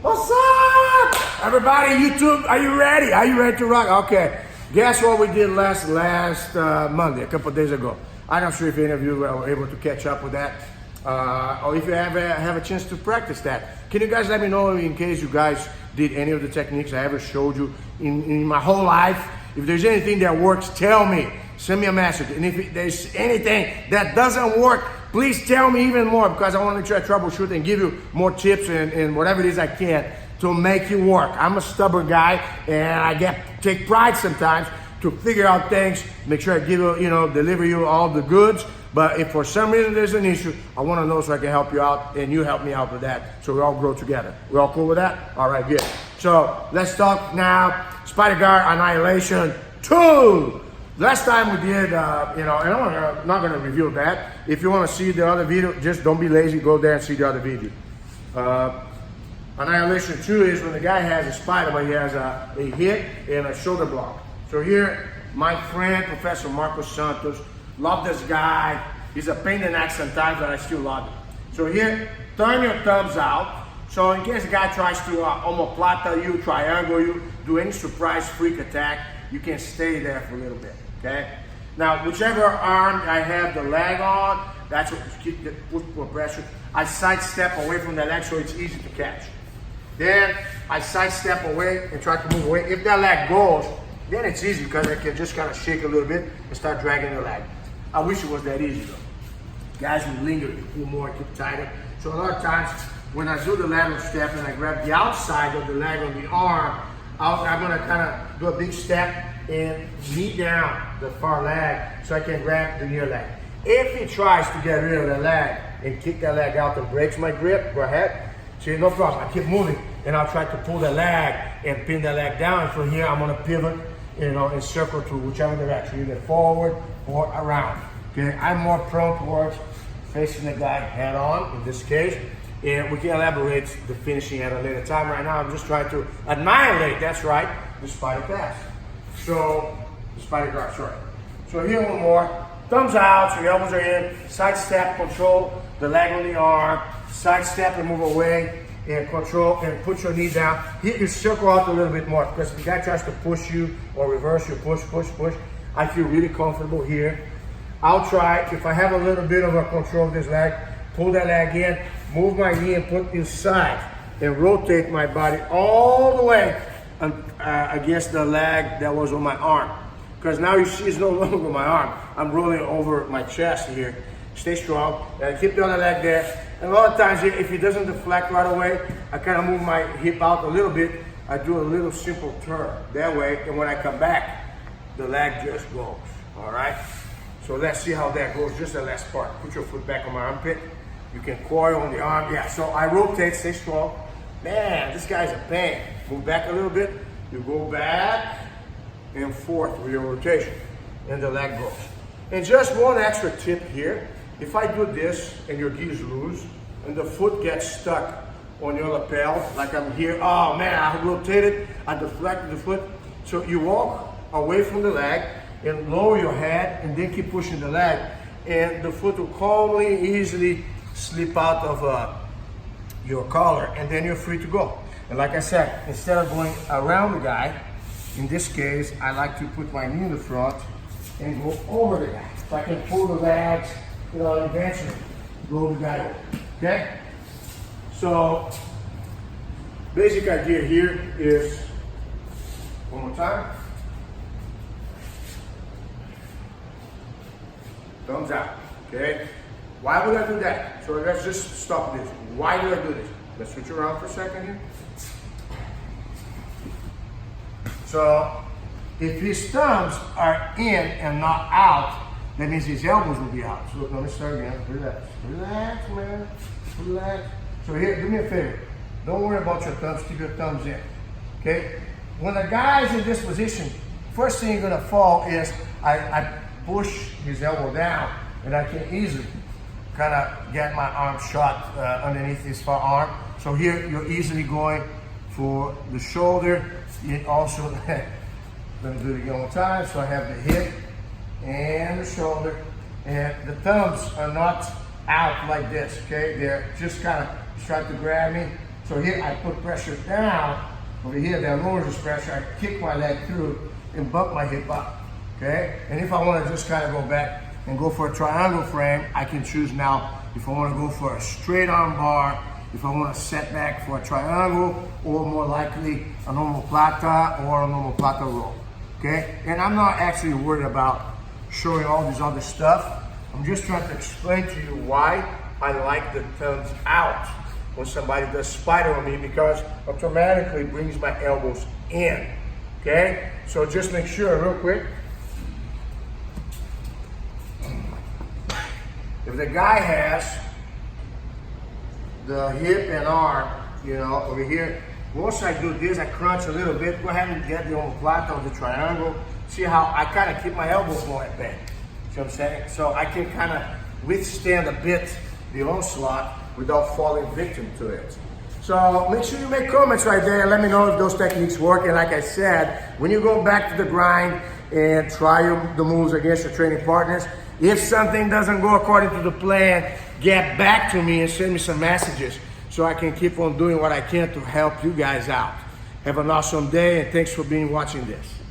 What's up? Everybody, YouTube, are you ready? Are you ready to rock? Okay. Guess what we did last Monday, a couple of days ago. I'm not sure if any of you were able to catch up with that. Or if you have a chance to practice that. Can you guys let me know in case you guys did any of the techniques I ever showed you in my whole life? If there's anything that works, tell me. Send me a message. And if there's anything that doesn't work, please tell me even more, because I want to try to troubleshoot and give you more tips and whatever it is I can to make it work. I'm a stubborn guy, and I take pride sometimes to figure out things, make sure I give you, deliver you all the goods. But if for some reason there's an issue, I want to know so I can help you out, and you help me out with that, so we all grow together. We all cool with that? All right, good. So let's talk now. Spider Guard Annihilation 2. Last time we did, and I'm not going to reveal that. If you want to see the other video, just don't be lazy. Go there and see the other video. Annihilation 2 is when the guy has a spider, but he has a hit and a shoulder block. So here, my friend, Professor Marcos Santos, love this guy. He's a pain in the neck sometimes, but I still love him. So here, turn your thumbs out. So in case the guy tries to omoplata you, triangle you, do any surprise freak attack, you can stay there for a little bit, okay? Now, whichever arm I have the leg on, that's what keep the push-pull pressure. I sidestep away from the leg so it's easy to catch. Then I sidestep away and try to move away. If that leg goes, then it's easy because I can just kind of shake a little bit and start dragging the leg. I wish it was that easy though. Guys will linger, you pull more, keep tighter. So a lot of times when I do the lateral step and I grab the outside of the leg on the arm, I'm gonna kind of do a big step and knee down the far leg so I can grab the near leg. If he tries to get rid of the leg and kick that leg out and breaks my grip, go ahead. See, no problem. I keep moving and I'll try to pull the leg and pin the leg down. And from here, I'm gonna pivot, and circle to whichever direction, either forward or around. Okay, I'm more prone towards facing the guy head on in this case. And we can elaborate the finishing at a later time. Right now, I'm just trying to annihilate, that's right, the spider pass. So, the spider guard, sorry. So here one more. Thumbs out, so your elbows are in. Side step, control the leg on the arm. Side step and move away. And control, and put your knee down. Here you circle out a little bit more, because if the guy tries to push you or reverse you, push. I feel really comfortable here. I'll try, if I have a little bit of a control of this leg, pull that leg in, move my knee and put inside, and rotate my body all the way against the leg that was on my arm. Because now you see it's no longer my arm. I'm rolling over my chest here. Stay strong, and keep the other leg there. And a lot of times, if it doesn't deflect right away, I kind of move my hip out a little bit. I do a little simple turn that way, and when I come back, the leg just goes, all right? So let's see how that goes, just the last part. Put your foot back on my armpit. You can coil on the arm, yeah. So I rotate, stay strong. Man, this guy's a pain. Move back a little bit. You go back and forth with your rotation, and the leg goes. And just one extra tip here. If I do this and your gi is loose and the foot gets stuck on your lapel, like I'm here, oh man, I rotated, I deflected the foot. So you walk away from the leg and lower your head and then keep pushing the leg, and the foot will calmly, easily slip out of your collar, and then you're free to go. And like I said, instead of going around the guy, in this case, I like to put my knee in the front and go over the guy. So I can pull the legs, eventually roll the guy over, okay? So, basic idea here is, one more time. Thumbs out, okay? Why would I do that? So let's just stop this. Why do I do this? Let's switch around for a second here. So, if his thumbs are in and not out, that means his elbows will be out. So let me start again. Relax, man. Relax. So here, do me a favor. Don't worry about your thumbs. Keep your thumbs in. Okay? When the guy's in this position, first thing you're gonna fall is I push his elbow down, and I can easily kind of get my arm shot underneath his far arm. So here you're easily going for the shoulder. You also, let me do it again one more time. So I have the hip and the shoulder, and the thumbs are not out like this, okay? They're just kind of trying to grab me So here I put pressure down. Over here, that lowers this pressure. I kick my leg through and bump my hip up, okay? And if I want to just kind of go back and go for a triangle frame, I can choose now if I want to go for a straight arm bar, if I want to set back for a triangle, or more likely a normal plata or a normal plata roll, okay? And I'm not actually worried about showing all this other stuff. I'm just trying to explain to you why I like the thumbs out when somebody does spider on me, because automatically brings my elbows in, okay? So just make sure real quick. If the guy has the hip and arm, you know, over here, once I do this, I crunch a little bit, go ahead and get the omoplata or the triangle. See how I kind of keep my elbows going back. See what I'm saying? So I can kind of withstand a bit the onslaught without falling victim to it. So make sure you make comments right there and let me know if those techniques work. And like I said, when you go back to the grind and try the moves against your training partners, if something doesn't go according to the plan, get back to me and send me some messages so I can keep on doing what I can to help you guys out. Have an awesome day, and thanks for watching this.